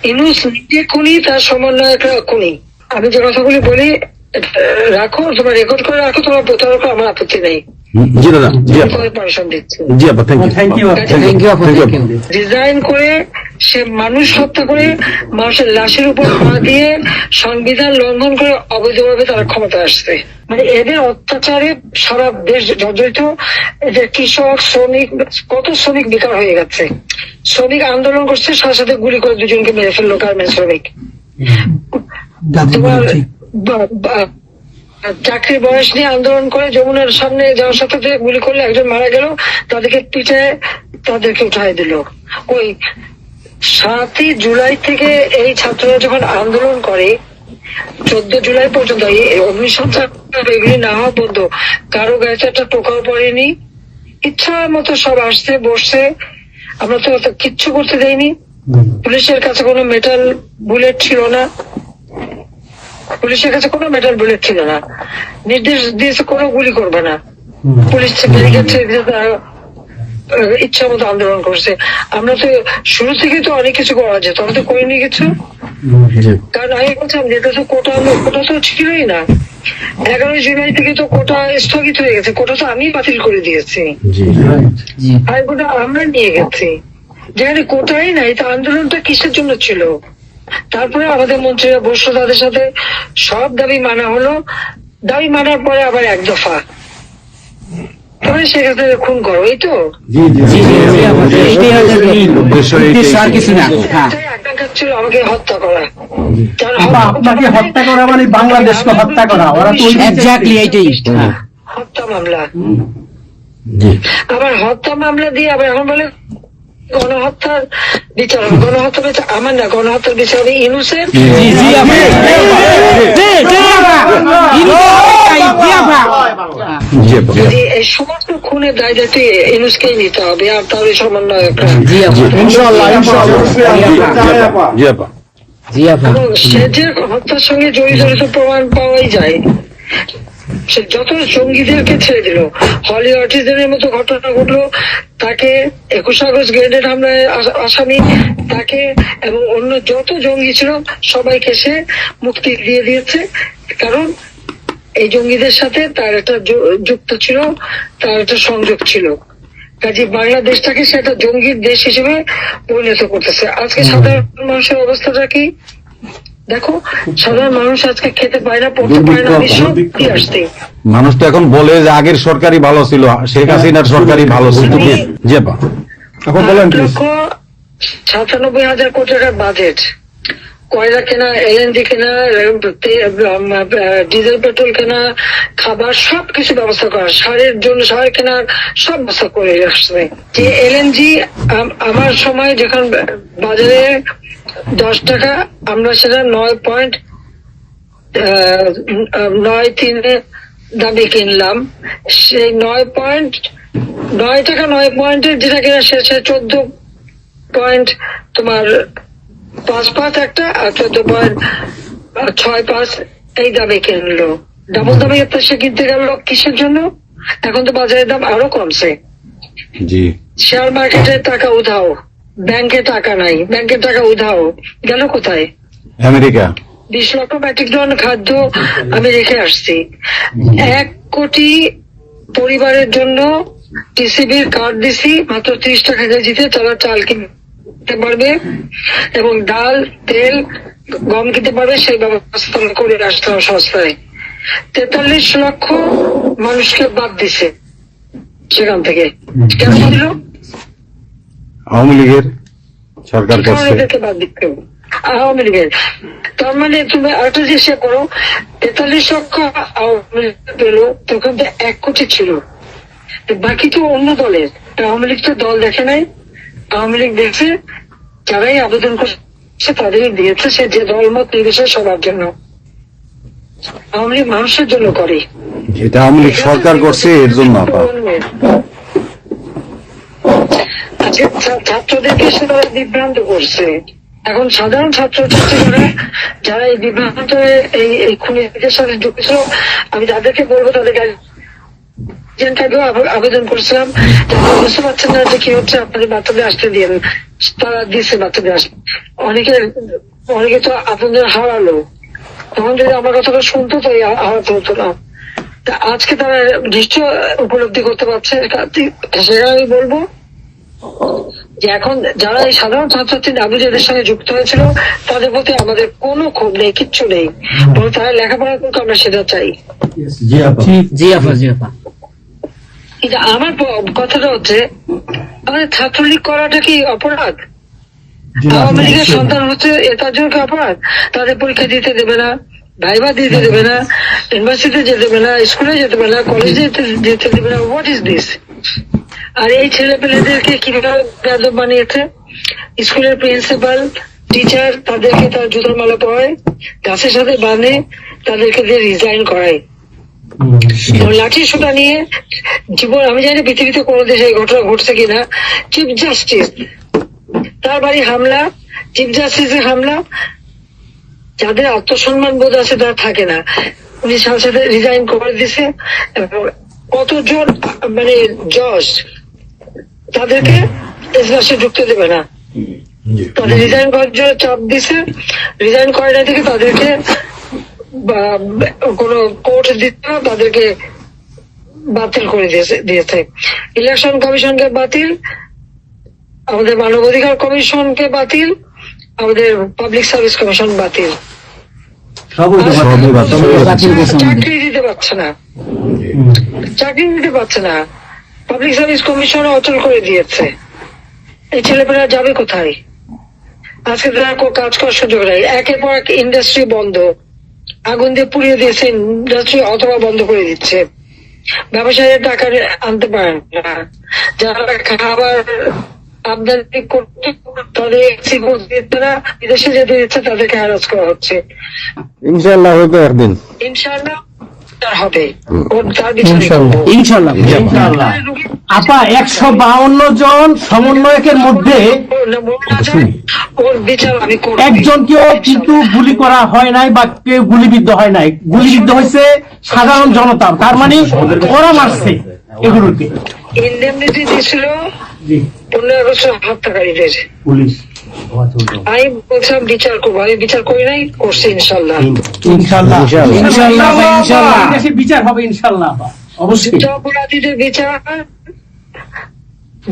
ইনুস নিজে খুনি, তার সমন্বয়করা খুনি। আমি যে কথাগুলি বলি রাখো, তোমরা রেকর্ড করে রাখো, তোমার প্রতারক, আমার আপত্তি নেই। ডিজাইন করে সে মানুষ হত্যা করে, মানুষের লাশের উপর পা দিয়ে সংবিধান লঙ্ঘন করে অবৈধভাবে তারা ক্ষমতা আসছে। মানে এদের অত্যাচারে সারা দেশ জর্জরিত। এদের কৃষক, শ্রমিক, কত শ্রমিক বেকার হয়ে গেছে। শ্রমিক আন্দোলন করছে, সাথে সাথে গুলি করে দুজনকে মেরে ফেললো গার্মেন্টস শ্রমিক। তোমার চাকরির বয়স নিয়ে আন্দোলন করে যমুনার সামনে যাওয়ার সাথে গুলি করলে একজন মারা গেল, তাদেরকে পিঠে তাদেরকে উঠাই দিল। ওই 7ই জুলাই থেকে এই ছাত্ররা যখন আন্দোলন করে 14 জুলাই পর্যন্ত অগ্নিসংযোগ এগুলি না হওয়া পর্যন্ত কারো গায়ে একটা টোকাও পড়েনি। ইচ্ছা মতো সব আসছে বসছে, আমরা তো কিচ্ছু করতে দেয়নি। পুলিশের কাছে কোনো মেটাল বুলেট ছিল না, পুলিশের কাছে কোনো মেটাল বুলেট ছিল না। নির্দেশ দিয়েছে কোনো গুলি করবে না। পুলিশ ব্যারিকেড ছেড়ে দিয়ে তারা ইচ্ছা মতো আন্দোলন করছে। আমরা তো শুরু থেকে তো অনেক কিছু করা যেত, আমরা তো করিনি কিছু। কারণ আমি বলছিলাম যেটা তো কোটা তো ছিলই না। 11 জুলাই থেকে তো কোটা স্থগিত হয়ে গেছে, কোটা তো আমি বাতিল করে দিয়েছি, আর কোটা আমরা নিয়ে গেছি। যেখানে কোটাই নাই, তা আন্দোলনটা কিসের জন্য ছিল? তারপরে আমাদের মন্ত্রীরা বসলো, তাদের সাথে সব দাবি মানা হলো। দাবি মানার পরে আবার এক দফা, তবে সেখানে খুন করো, এই তো ছিল আমাকে হত্যা করা। আপনাকে হত্যা করা মানে বাংলাদেশকে হত্যা করা, ওরা তো হত্যা মামলা। আবার হত্যা মামলা দিয়ে আবার এখন বলে গণহত্যার বিচার হবে। গণহত্যা বিচার আমার না, গণহত্যার বিচার হবে ইনুসের। এই সমস্ত খুনের দায় দায়িত্ব ইনুসকেই নিতে হবে, আর তাহলে সমন্বয়করা। সে যে হত্যার সঙ্গে জড়িত প্রমাণ পাওয়াই যায়। সে যত জঙ্গিদেরকে ছেড়ে দিল, হলি আর্টিস্টদের মতো ঘটনা ঘটলো, তাকে 21 আগস্ট গ্রেনেড হামলায় আসামি তাকে এবং অন্য যত জঙ্গি ছিল সবাইকে সে মুক্তি দিয়ে দিয়েছে। কারণ এই জঙ্গিদের সাথে তার একটা যুক্ত ছিল, তার একটা সংযোগ ছিল। কাজে বাংলাদেশটাকে সে একটা জঙ্গির দেশ হিসেবে পরিণত করতেছে। আজকে সাধারণ মানুষের অবস্থাটা কি দেখো, সাধারণ মানুষ আজকে খেতে পায় না, পড়তে পায় না। মানুষ তো এখন বলে যে আগের সরকারই ভালো ছিল, শেখ হাসিনার সরকারই ভালো ছিল। 97,000 কোটি টাকার বাজেট, কয়লা কেনা, এলএনজি কেনা, ডিজেল পেট্রোল কেনা, খাবার সবকিছু ব্যবস্থা করা, সারের জন্য সার কেনার সব ব্যবস্থা করে আসছে। যে এলএনজি আমার সময় যখন বাজারে 10 টাকা, আমরা সেটা 9.93 দামে কিনলাম। সেই 9 টাকা 9 পয়েন্টের যেটা কিনা সে 14 তোমার 5 একটা, আর 14.65 এই দামে কিনলো। ডাবল দামে সে কিনতে গেল কিসের জন্য? এখন তো বাজারের দাম আরো কমছে। শেয়ার মার্কেটে টাকা উধাও, ব্যাংকে টাকা নাই, ব্যাংকের টাকা উধাও, গেল কোথায়? আমেরিকা। 20 লক্ষ মেট্রিক টন খাদ্য আমি রেখে আসছি। 1 কোটি পরিবারের জন্য টিসিবির কার্ড দিছি, মাত্র 30 টাকা কেজিতে তারা চাল কিনতে পারবে এবং ডাল, তেল, গম কিনতে পারবে। সেই ব্যবস্থা করে আসতে হবে সস্তায়। 43 লক্ষ মানুষকে বাদ দিছে সেখান থেকে। কেন দিল? আওয়ামী লীগের সরকার বাদ দিতে আওয়ামী লীগের। তার মানে তুমি আরেকটা চেষ্টা করো, 43 লক্ষ আওয়ামী লীগ পেল, তখন তো 1 কোটি ছিল, বাকি তো অন্য দলের। আওয়ামী লীগ তো দল দেখে নাই, আওয়ামী লীগ দেখছে যারাই আবেদন করছে তাদেরই দিয়েছে, সে যে দলমত নির্বিশেষে সবার জন্য। আওয়ামী লীগ মানুষের জন্য করে, এটা আওয়ামী লীগ সরকার করছে এর জন্য। ছাত্রদেরকে সেটা বিভ্রান্ত করছে। এখন সাধারণ ছাত্রছাত্রীরা যারা এই বিভ্রান্ত এই খুনিদের সাথে যুক্ত ছিল, আমি তাদেরকে বলবো তাদেরকে আবেদন করছিলাম, বুঝতে পারছেন না যে কি হচ্ছে, আপনাদের বাচ্চাদের আসতে দিয়ে তারা দিচ্ছে বাচ্চাদের অনেকে তো আপনাদের হারালো, তখন যদি আমার কথাটা শুনতো তো হারাতে হতো না। আজকে তারা নিশ্চয় উপলব্ধি করতে পারছে, সেটা আমি বলবো যে এখন যারা এই সাধারণ ছাত্রছাত্রী নাবিজের সঙ্গে যুক্ত হয়েছিল তাদের প্রতি আমাদের কোনো ক্ষোভ নেই, কিচ্ছু নেই, বরং তারা লেখাপড়া করতে আমরা সেটা চাই। কিন্তু আমার কথাটা হচ্ছে, আমাদের ছাত্রলীগ করাটা কি অপরাধ? আওয়ামী লীগের সন্তান হচ্ছে তার জন্য কি অপরাধ? তাদের পরীক্ষা দিতে দেবে না, ভাইবা দিতে দেবে না, ইউনিভার্সিটিতে যেতে দেবে না, স্কুলে যেতে দেবে না, কলেজে যেতে দেবে না। What is this? আর এই ছেলে পেলেদেরকে কিভাবে বেয়াদব বানিয়েছে? স্কুলের প্রিন্সিপাল, টিচার তাদেরকে তার জুতোর মালা পরায়, গাছের সাথে বাঁধে, তাদেরকে দিয়ে রিজাইন করায়। লাঠি সোটা নিয়ে জীবন, আমি জানি পৃথিবীতে কোনো দেশে এই ঘটনা ঘটছে কিনা, চিফ জাস্টিস তার বাড়ি হামলা, চিফ জাস্টিসের হামলা। যাদের আত্মসম্মান বোধ আছে তারা থাকে না, উনি সাথে সাথে রিজাইন করে দিছে। কতজন মানে জজ তাদেরকে এজলাসে ঢুকতে দেবে না, তাদের রিজাইন করার জন্য চাপ দিছে। রিজাইন করে না থেকে তাদেরকে কোন কোর্ট দিতে না, তাদেরকে বাতিল করে দিয়েছে। ইলেকশন কমিশনকে বাতিল, আমাদের মানবাধিকার কমিশনকে বাতিল, আমাদের পাবলিক সার্ভিস কমিশন বাতিল। চাকরি দিতে পারছে না, চাকরি দিতে পারছে না, পাবলিক সার্ভিস কমিশন অচল করে দিয়েছে। এই ছেলেমেয়েরা যাবে কোথায়? আজকে তারা কাজ করার সুযোগ নেই, একের পর এক ইন্ডাস্ট্রি বন্ধ, আগুন দিয়ে পুড়িয়ে দিয়েছে ইন্ডাস্ট্রি অথবা বন্ধ করে দিচ্ছে। ব্যবসায়ীরা টাকা আনতে পারে না, যারা খাবার আমদানি করতে তাদের এক্সপোর্ট দিতে না, বিদেশে যেতে দিচ্ছে তাদেরকে হ্যারাস করা হচ্ছে। ইনশাআল্লাহ হবে একদিন, ইনশাআল্লাহ হবে, ইনশাআল্লাহ। আপা 152 জন সমন্বয়কের মধ্যে ওর বিচার আমি করব। একজনকেও কিন্তু গুলি করা হয় নাই বা কেউ গুলিবিদ্ধ হয় নাই, গুলিবিদ্ধ হয়েছে সাধারণ জনতা। তার মানে ওরা মারছে এগুলোকে। ইন্ডেমনিটি দিয়েছিল 15 আগস্ট হত্যাকারীদের। পুলিশ আমি বলছিলাম বিচার করবো, আমি বিচার করি নাই, করছি ইনশাল্লাহ। বিচার হবে ইনশাল্লাহ, অবশ্যই। যুদ্ধ অপরাধীদের বিচার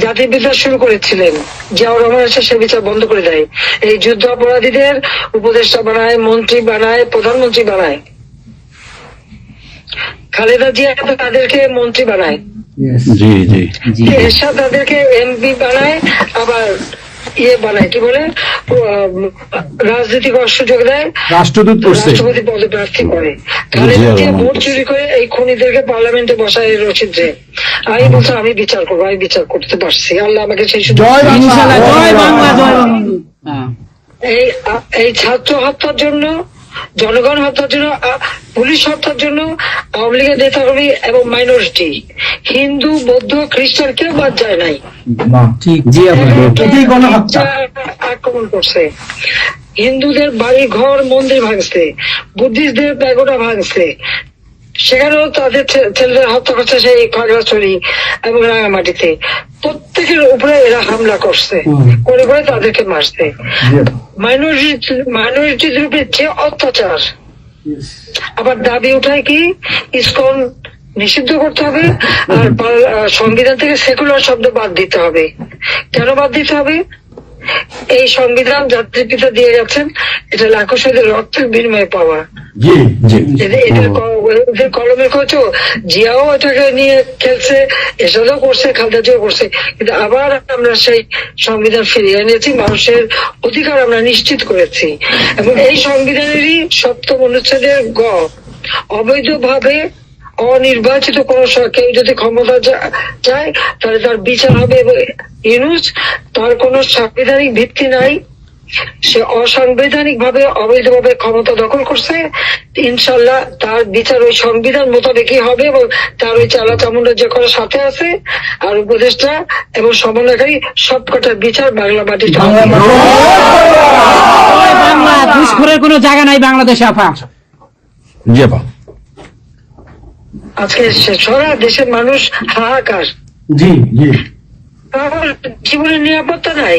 জাতির বিচার শুরু করেছিলেন, জিয়াউর রহমান এসে সে বিচার বন্ধ করে দেয়। এই যুদ্ধ অপরাধীদের উপদেষ্টা বানায়, মন্ত্রী বানায়, প্রধানমন্ত্রী বানায়। খালেদা জিয়া তাদেরকে মন্ত্রী বানায়, এরশাদ তাদেরকে এমপি বানায়, আবার বানায় কি বলে রাজনীতি করার সুযোগ দেয়, রাষ্ট্রদূত রাষ্ট্রপতি পদে প্রার্থী করে। খালেদা জিয়া ভোট চুরি করে এই খুনিদেরকে পার্লামেন্টে বসায় রচিত। আমি বলছি আমি বিচার করবো, আমি বিচার করতে পারছি, আল্লাহ আমাকে সেই সুযোগ। এই ছাত্র হত্যার জন্য, জনগণ হত্যার জন্য, পুলিশ হত্যার জন্য আওয়ামী লীগের নেতাকর্মী এবং মাইনরিটি, হিন্দু, বৌদ্ধ, খ্রিস্টান কেউ বাদ যায় নাই। আক্রমণ করছে, হিন্দুদের বাড়ি ঘর মন্দির ভাঙছে, বুদ্ধিস্টদের প্যাগোডা ভাঙছে, সেখানেও তাদের ছেলেদের হত্যা করছে সেই খাগড়াছড়ি এবং রাঙামাটিতে। প্রত্যেকের উপরে এরা হামলা করছে, করে করে তাদেরকে মারছে। মাইনরিটিদের উপরে যে অত্যাচার, আবার দাবি উঠায় কি ইসকন নিষিদ্ধ করতে হবে, আর সংবিধান থেকে সেকুলার শব্দ বাদ দিতে হবে। কেন বাদ দিতে হবে? এই সংবিধান জাতির পিতা দিয়ে গেছেন, এটা লাখো শহীদের রক্তের বিনিময়ে পাওয়া। এদের কলমের কচু জিয়াও এটাকে নিয়ে খেলছে, এসবও করছে, খালেদা জিয়াও করছে, কিন্তু আবার আমরা সেই সংবিধান ফিরিয়ে এনেছি, মানুষের অধিকার আমরা নিশ্চিত করেছি। এবং এই সংবিধানেরই 7ম অনুচ্ছেদের গ, অবৈধভাবে অনির্বাচিত কোন কেউ যদি ক্ষমতা চায় তাহলে তার বিচার হবে। এবং ইউনূস, তার কোন সাংবিধানিক ভিত্তি নাই, সে অসাংবিধানিক ভাবে অবৈধভাবে ক্ষমতা দখল করছে। ইনশাল্লাহ তার বিচার ওই সংবিধান মোতাবেকই হবে, এবং তার ওই চালা চামুন্ডা যে করার সাথে আছে আর উপদেষ্টা এবং সমন্বয়কারী সবকটার বিচার বাংলা মাটিতে হবে। ঘুষখোরের কোনো জায়গা নাই বাংলাদেশে আপা। জি আপা, আজকে সারা দেশের মানুষ হাহাকার, জি জি, জীবনের নিরাপত্তা নাই।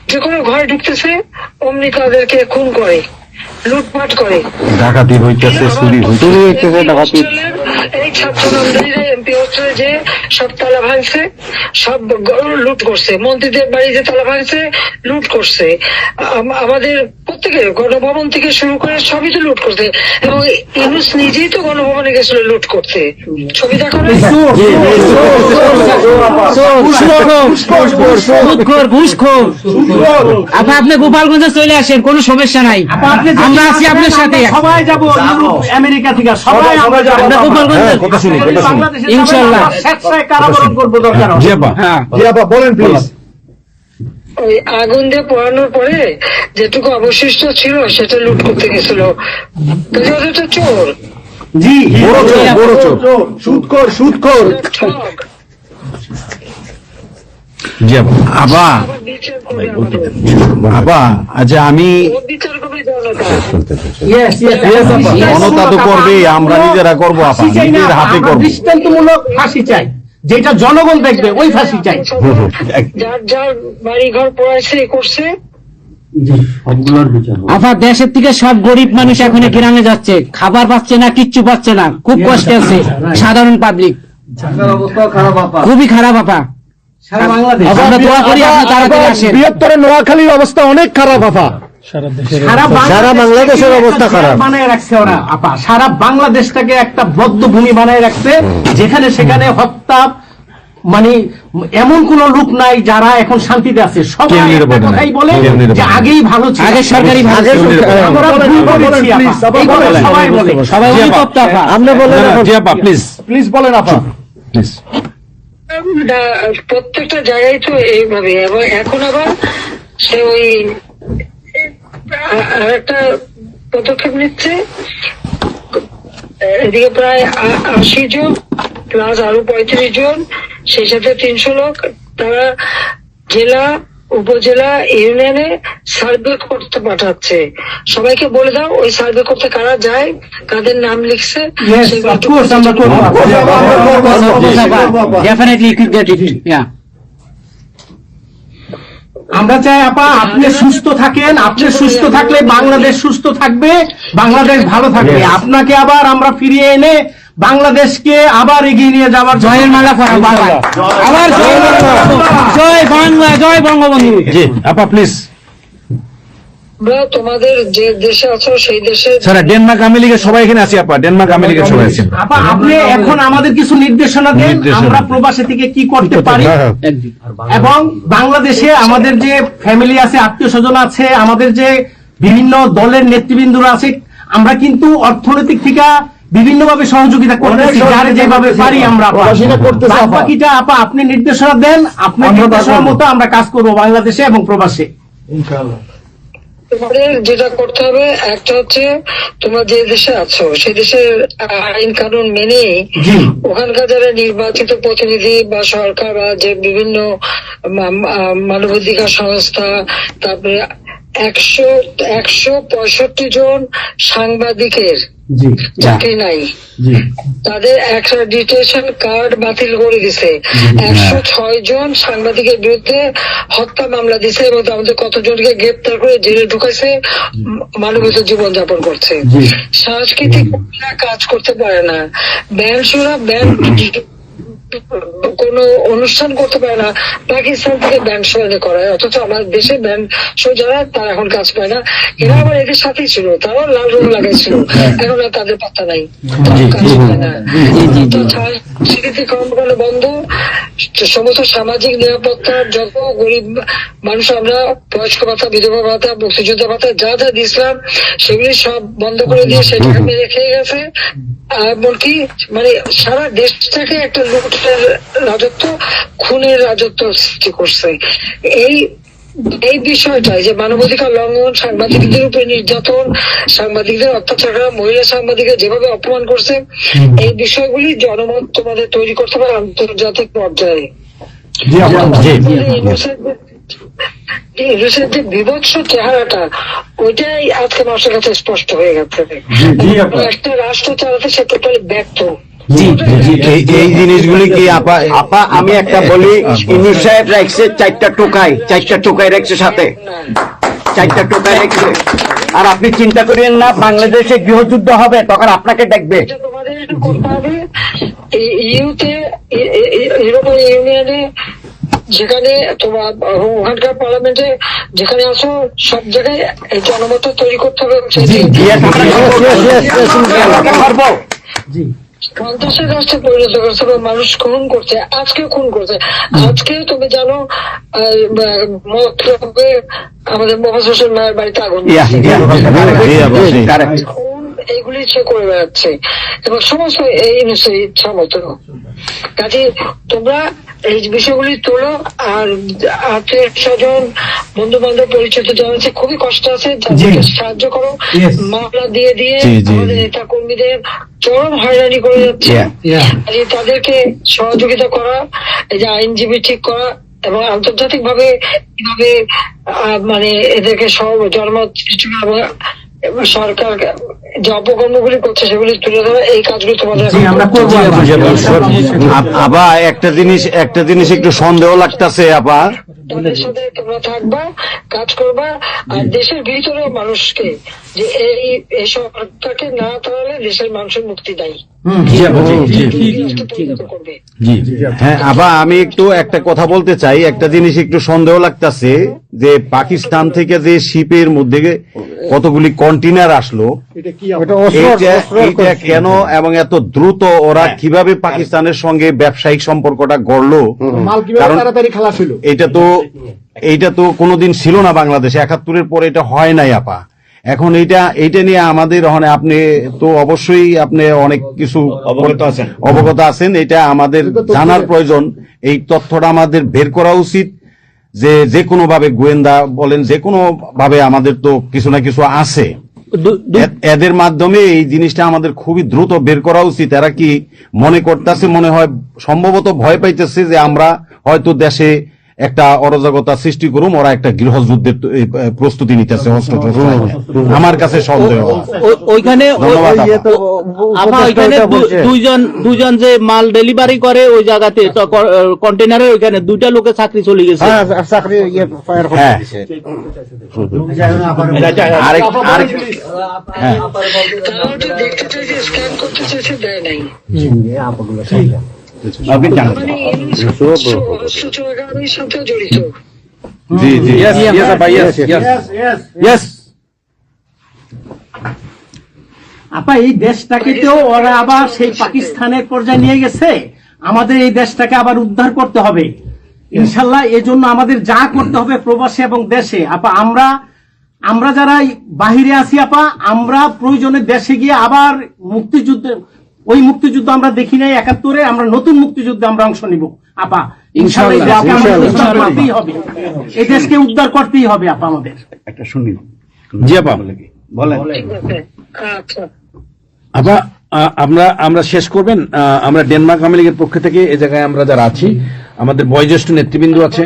যে কোনো ঘরে ঢুকতেছে অমনি তাদেরকে খুন করে, লুটপাট করে। ডাকাতি হইতেছে, চুরি হইতেছে, ডাকাতি। এই ছাত্র নামদারিরা এমপি হোস্টেলে যে সব তালা ভাঙছে, সব লুট করছে, মন্ত্রীদের বাড়িতে তালা ভাঙছে, লুট করছে, আমাদের প্রত্যেকের গণভবন থেকে শুরু করে সবই তো লুট করছে। এবং ইউনুস নিজেই তো গণভবনে গেছিল লুট করতে, ছবি দেখো না? আপনি গোপালগঞ্জে চলে আসেন, কোনো সমস্যা নাই, আমরা আছি আপনার সাথে। সবাই যাবো আমেরিকা থেকে, সবাই আমরা যাবো গোপালগঞ্জে, কথা শুনি, কথা শুনি। ইনশাআল্লাহ স্বেচ্ছায় কারাবরণ করবো দরকার হয়। জি আপা, জি আপা, বলেন প্লিজ। ওই আগুন দিয়ে পোড়ানোর পরে যেটুকু অবশিষ্ট ছিল সেটা লুট করতে গেছিল, কাজে ওদের তো চোর, জি, বড় চোর, বড় চোর, সুদখোর, সুদখোর। ঠক। জি আপা। আপা, আবার বিচার করবে আমাদের। আপা, আচ্ছা আমি ও বিচার করবে জনতা। Yes, yes, yes, আপা। জনতা তো করবেই, আমরা নিজেরা করবো আপা, ফাঁসি চাই না, নিজের হাতে আমরা করবো। দৃষ্টান্তমূলক ফাঁসি চাই, যেটা জনগণ দেখবে ওই ফাঁসি চাই। যার যার বাড়ি ঘর পড়াইছে করছে, আফা দেশের থেকে সব গরিব মানুষ এখন গ্রামে যাচ্ছে, খাবার পাচ্ছে না, কিচ্ছু পাচ্ছে না, খুব কষ্টে আছে সাধারণ পাবলিক, খুবই খারাপ আপা। আমরা দোয়া করি আপনি তাড়াতাড়ি আসেন। বৃহত্তর নোয়াখালীর অবস্থা অনেক খারাপ আপা। সারা বাংলাদেশের অবস্থা খারাপ। বানায় রাখছে ওরা আপা, সারা বাংলাদেশটাকে একটা বদ্ধভূমি বানায় রাখছে, যেখানে সেখানে হত্যা, মানে এমন কোন লোক নাই যারা এখন শান্তিতে আছে। সবাই কেউ নিরাপদে একটা নাই, কথাই বলে কেউ নিরাপদে যে নাই। আগেই ভালো ছিল, আগে সরকারি ভালো ছিল। আমরা ভুল করেছি আপা, এই কথা সবাই বলে। সবাই অনুতপ্ত আপা। জি আপা, প্লিজ প্লিজ বলেন আপা, প্লিজ। প্রত্যেকটা জায়গায় তো এইভাবে। এবং এখন আবার সে ওই আরেকটা পদক্ষেপ নিচ্ছে, এদিকে প্রায় 80 জন প্লাস আরো 35 জন, সেই সাথে 300 লোক, তারা জেলা, উপজেলা, ইউনিয়নে সার্ভে করতে পাঠাচ্ছে। সবাইকে বলে দাও ওই সার্ভে করতে কারা যায়, কাদের নাম লিখছে, Yes, of course, আমরা করবো আপা। Definitely you could get it. Yeah. আমরা চাই আপা আপনি সুস্থ থাকেন, আপনি সুস্থ থাকলে বাংলাদেশ সুস্থ থাকবে, বাংলাদেশ ভালো থাকবে। আপনাকে আবার আমরা ফিরিয়ে এনে বাংলাদেশকে আবার এগিয়ে নিয়ে যাওয়ার জয়ের মালা পরাবো আবার। আবার জয় বাংলা, জয় বাংলা, জয় বঙ্গবন্ধু। জি আপা, প্লিজ। আমরা তোমাদের যে দেশে আছো সেই দেশে স্যার, ডেনমার্ক আমেরিকা সবাই এখানে আছি আপা, ডেনমার্ক আমেরিকা সবাই আছেন। আপা আপনি এখন আমাদের কিছু নির্দেশনা দেন, নির্দেশনা। আমরা প্রবাসী থেকে কি করতে পারি, এবং বাংলাদেশে আমাদের যে ফ্যামিলি আছে, আত্মীয় স্বজন আছে, আমাদের যে বিভিন্ন দলের নেতৃবৃন্দরা আছে, আমরা কিন্তু অর্থনৈতিক থেকে বিভিন্ন ভাবে সহযোগিতা করতেছি, যারে যেভাবে পারি আমরা বাকিটা আপা আপনি নির্দেশনা দেন, আপনার নির্দেশনা মতো আমরা কাজ করবো বাংলাদেশে এবং প্রবাসে। তোমাদের যেটা করতে হবে, একটা হচ্ছে তোমরা যে দেশে আছো সেই দেশের আইন কানুন মেনে জি। ওখানকার যারা নির্বাচিত প্রতিনিধি বা সরকার বা যে বিভিন্ন মানবাধিকার সংস্থা, তারপরে 165 জন সাংবাদিকের জি চাকরি নাই, জি তাদের অ্যাক্রেডিটেশন কার্ড বাতিল করে দিছে। 106 জন সাংবাদিকের বিরুদ্ধে হত্যা মামলা দিছে এবং আমাদের কতজনকে গ্রেপ্তার করে জেলে ঢুকাইছে, মানবিত জীবন যাপন করছে। সাংস্কৃতিক কাজ করতে পারে না, ব্যান্ড শোরা, ব্যান্ড কোন অনুষ্ঠান করতে পারে না, পাকিস্তান থেকে ব্যান্ড শো এনে করায়, অথচ আমাদের দেশে ব্যান্ড শো যারা তারা এখন কাজ পায় না। এরা আবার এদের সাথেই ছিল, তারাও লাল রং লাগাইছিল, এখন আর তাদের পাত্তা নাই, কাজ পায় না। সংস্কৃতি কর্মকাণ্ড বন্ধ, সমস্ত সামাজিক নিরাপত্তার যত গরিব মানুষ আমরা বয়স্ক ভাতা, বিধবা ভাতা, মুক্তিযোদ্ধা ভাতা যা যা দিয়েছিলাম সেগুলি সব বন্ধ করে দিয়ে সেটাকে মেরে খেয়ে গেছে। এমনকি মানে সারা দেশটাকে একটা লুটের রাজত্ব, খুনের রাজত্ব সৃষ্টি করছে। এই বিষয়টাই যে মানবাধিকার লঙ্ঘন, সাংবাদিকদের উপরে নির্যাতন, সাংবাদিকদের অত্যাচার করা, মহিলা সাংবাদিকদের যেভাবে অপমান করছে, এই বিষয়গুলি জনমত তোমাদের তৈরি করতে পারে আন্তর্জাতিক পর্যায়ে। ইউনুসের যে বিভৎস চেহারাটা, ওইটাই আজকে মানুষের কাছে স্পষ্ট হয়ে গেছে। একটা রাষ্ট্র চালাতে সে টোটালি ব্যর্থ। এই জিনিসগুলি কি আপা আপা আমি একটা বলি, ইউনূস সাহেব রাখছে 4টা টোকাই রাখছে সাথে, 4টা টোকাই রাখছে। আর আপনি চিন্তা করেন না, বাংলাদেশে গৃহযুদ্ধ হবে তখন আপনাকে দেখবে। এটা তোমাদের করতে হবে। ইউরোপিয়ান ইউনিয়নে যেখানে তোমার ওখানকার পার্লামেন্টে যেখানে আসো, সব জায়গায় এই জনমত তৈরি করতে হবে। সন্ত্রাসের রাষ্ট্রে পরিণত করছে, মানুষ খুন করছে, আজকে খুন করছে। আজকে তুমি জানো মতলবে আমাদের মোহাম্মদ হোসেন ভাইয়ের বাড়িতে আগুন এইগুলি সে করে বেড়াচ্ছে এবং সমস্ত এই ইচ্ছা মতো। কাজে তোমরা এই বিষয়গুলি তোলো, আর আত্মীয় স্বজন বন্ধু বান্ধব পরিচিত জানাচ্ছে খুবই কষ্ট আছে, তাদেরকে সাহায্য করো। মামলা দিয়ে আমাদের নেতা কর্মীদের চরম হয়রানি করে যাচ্ছে। তাদেরকে সহযোগিতা করা, এই যে আইনজীবী ঠিক করা, এবং আন্তর্জাতিক ভাবে কিভাবে মানে এদেরকে জনমত সৃষ্টি করা, সরকার যে অপকর্মগুলি করছে সেগুলি তুলে ধরা, এই কাজগুলি তোমাদের আমরা করবো। আবার একটা জিনিস একটু সন্দেহ লাগতেছে আপা, তাদের সাথে তোমরা থাকবা, কাজ করবা, আর দেশের ভিতরে মানুষকে যে এই সরকারকে না তাহলে দেশের মানুষের মুক্তি দেয়। হ্যাঁ আবার আমি একটু একটা কথা বলতে চাই, একটা জিনিস একটু সন্দেহ লাগতেছে যে পাকিস্তান থেকে যে শিপের মধ্যে কতগুলি কন্টেইনার আসলো, এটা কেন এবং এত দ্রুত ওরা কিভাবে পাকিস্তানের সঙ্গে ব্যবসায়িক সম্পর্কটা গড়লো? কারণ এইটা তো কোনোদিন ছিল না বাংলাদেশে, 71-এর পরে এটা হয় নাই আপা। এখন এইটা নিয়ে আমাদের আপনি তো অবশ্যই আপনি অনেক কিছু অবগত আছেন, এটা আমাদের জানার প্রয়োজন। এই তথ্যটা আমাদের বের করা উচিত, যে কোনো ভাবে গোয়েন্দা বলেন, যে কোনো ভাবে আমাদের তো কিছু না কিছু আছে, এদের মাধ্যমে এই জিনিসটা আমাদের খুবই দ্রুত বের করা উচিত। এরা কি মনে করতেছে, মনে হয় সম্ভবত ভয় পাইতেছে যে আমরা হয়তো দেশে একটা অরাজকতা সৃষ্টি করুম, ওরা একটা গৃহযুদ্ধের প্রস্তুতি নিতেছে অস্ত্র। আমার কাছে সন্দেহ। ওইখানে দুজন যে মাল ডেলিভারি করে ওই জায়গাতে কন্টেনারে, ওইখানে 2টা লোকের চাকরি চলে গেছে। দেখতে চাইছে, স্ক্যান করতে চাইছে, দেয় নাই। সাথে জড়িত। আপা এই দেশটাকে তো ওরা আবার সেই পাকিস্তানের পর্যায়ে নিয়ে গেছে, আমাদের এই দেশটাকে আবার উদ্ধার করতে হবে ইনশাল্লাহ। এই জন্য আমাদের যা করতে হবে প্রবাসী এবং দেশে, আপা আমরা যারা বাহিরে আছি আপা, আমরা প্রয়োজনে দেশে গিয়ে আবার ওই মুক্তিযুদ্ধ আমরা দেখি নাই 71-এ, আমরা নতুন মুক্তিযুদ্ধে আমরা অংশ নিব আপা ইনশাল্লাহ। এই দেশকে উদ্ধার করতেই হবে আপা আমাদের। একটা শুনি জি আপা বলেন। আচ্ছা আপা আমরা শেষ করবেন। আমরা ডেনমার্ক আওয়ামী লীগের পক্ষ থেকে এই জায়গায় আমরা যারা আছি, আমাদের বয়োজ্যেষ্ঠ নেতৃবৃন্দ আছে।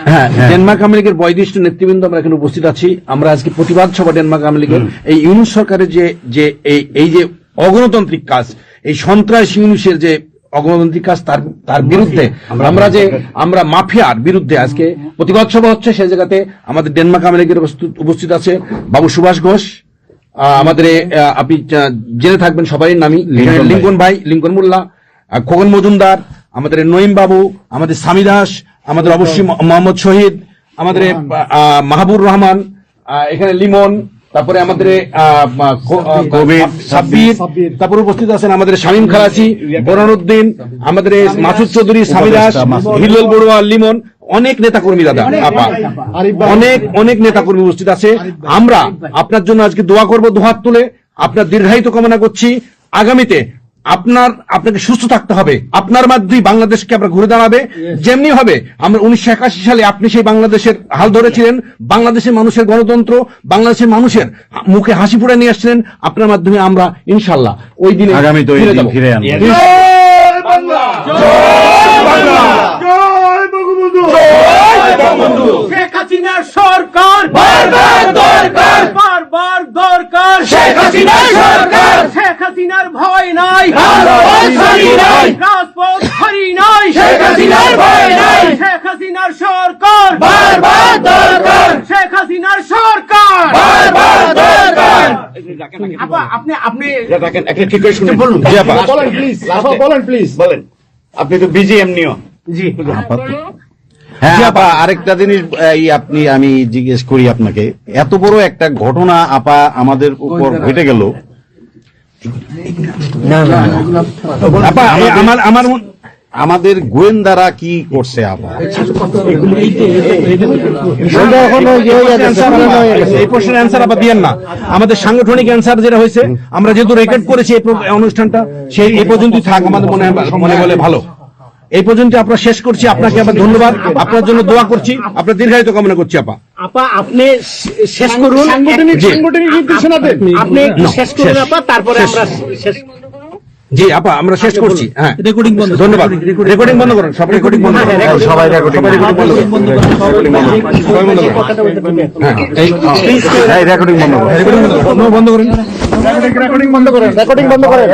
হ্যাঁ, ডেনমার্ক আওয়ামী লীগের বয়োজ্যেষ্ঠ নেতৃবৃন্দ আমরা এখানে উপস্থিত আছি। আমরা আজকে প্রতিবাদ সভা ডেনমার্ক আওয়ামী লীগের এই ইউনূস সরকারের যে এই যে অগণতান্ত্রিক কাজ, এই সন্ত্রাস ইউনূসের যে অগণতান্ত্রিক কাজ, তার বিরুদ্ধে আমরা মাফিয়ার বিরুদ্ধে আজকে প্রতিবাদ সভা হচ্ছে। সেই জায়গাতে আমাদের ডেনমার্ক আওয়ামী লীগের উপস্থিত আছে বাবু সুভাষ ঘোষ, আমাদের আপনি জেনে থাকবেন সবাই নামই, লিঙ্কন ভাই, লিঙ্কন মোল্লা, খোকন মজুমদার, আমাদের নঈম বাবু, আমাদের স্বামী দাস, আমাদের অবশ্যই মোহাম্মদ শহীদ, আমাদের মাহবুর রহমান, এখানে লিমন, তারপরে আমাদের সাব্বির, তারপরে উপস্থিত আছেন আমাদের শামীম খালাসি, বোরানুদ্দিন, আমাদের মাসুদ চৌধুরী, স্বামী দাস, হিলল বড়ুয়া, লিমন, অনেক নেতাকর্মী দাদা আপা, অনেক নেতাকর্মী উপস্থিত আছে। আমরা আপনার জন্য আজকে দোয়া করব, দুহাত তুলে আপনার দীর্ঘায়িত কামনা করছি। আগামীতে আপনাকে সুস্থ থাকতে হবে, আপনার মাধ্যমেই বাংলাদেশকে আমরা ঘুরে দাঁড়াবে। যেমনি হবে আমরা 1981 সালে আপনি সেই বাংলাদেশের হাল ধরেছিলেন, বাংলাদেশের মানুষের গণতন্ত্র, বাংলাদেশের মানুষের মুখে হাসি ফুটে নিয়ে আসছিলেন, আপনার মাধ্যমে আমরা ইনশাল্লাহ ওই দিনে আগামীতে ফিরে আনবো। শেখ হাসিনার সরকার বারবার দরকার, শেখ হাসিনার সরকার, শেখ হাসিনার ভয় নাই, রাজপথ হারি নাই, শেখ হাসিনার সরকার শেখ হাসিনার সরকার। আপা, আপনি একটা ঠিক করে শুনুন। বলুন। জি আপা, বলেন প্লিজ, বলেন প্লিজ। বলেন। আপনি তো বিজিএম নিও। জি হ্যাঁ আপা, আরেকটা জিনিস আমি জিজ্ঞেস করি আপনাকে, এত বড় একটা ঘটনা আপা আমাদের উপর ঘটে গেল, আপা আমার আমাদের গোয়েন্দারা কি করছে আপা? এই প্রশ্নের অ্যান্সার আবার দিয়েন না। আমাদের সাংগঠনিক অ্যান্সার যেটা হয়েছে, আমরা যেহেতু রেকর্ড করেছি এই অনুষ্ঠানটা, সেই এই পর্যন্তই থাক আমাদের মনে বলে ভালো। এই পর্যন্ত আমরা শেষ করছি। আপনাকে আবার ধন্যবাদ, আপনার জন্য দোয়া করছি, আপনার দীর্ঘায়িত কামনা করছি আপা। আপা, আপনি শেষ করুন, সাংগঠনিক নির্দেশনা দেন, আপনি শেষ করুন আপা, তারপরে আমরা শেষ। জি আপা, আমরা শেষ করছি। হ্যাঁ, রেকর্ডিং বন্ধ। ধন্যবাদ। রেকর্ডিং বন্ধ করুন, সব রেকর্ডিং বন্ধ করুন, সবাই রেকর্ডিং বন্ধ করুন, সবাই বন্ধ করুন, সবাই বন্ধ করুন। হ্যাঁ, এই রেকর্ডিং বন্ধ করুন, রেকর্ডিং বন্ধ করুন, রেকর্ডিং বন্ধ করেন, রেকর্ডিং বন্ধ করেন।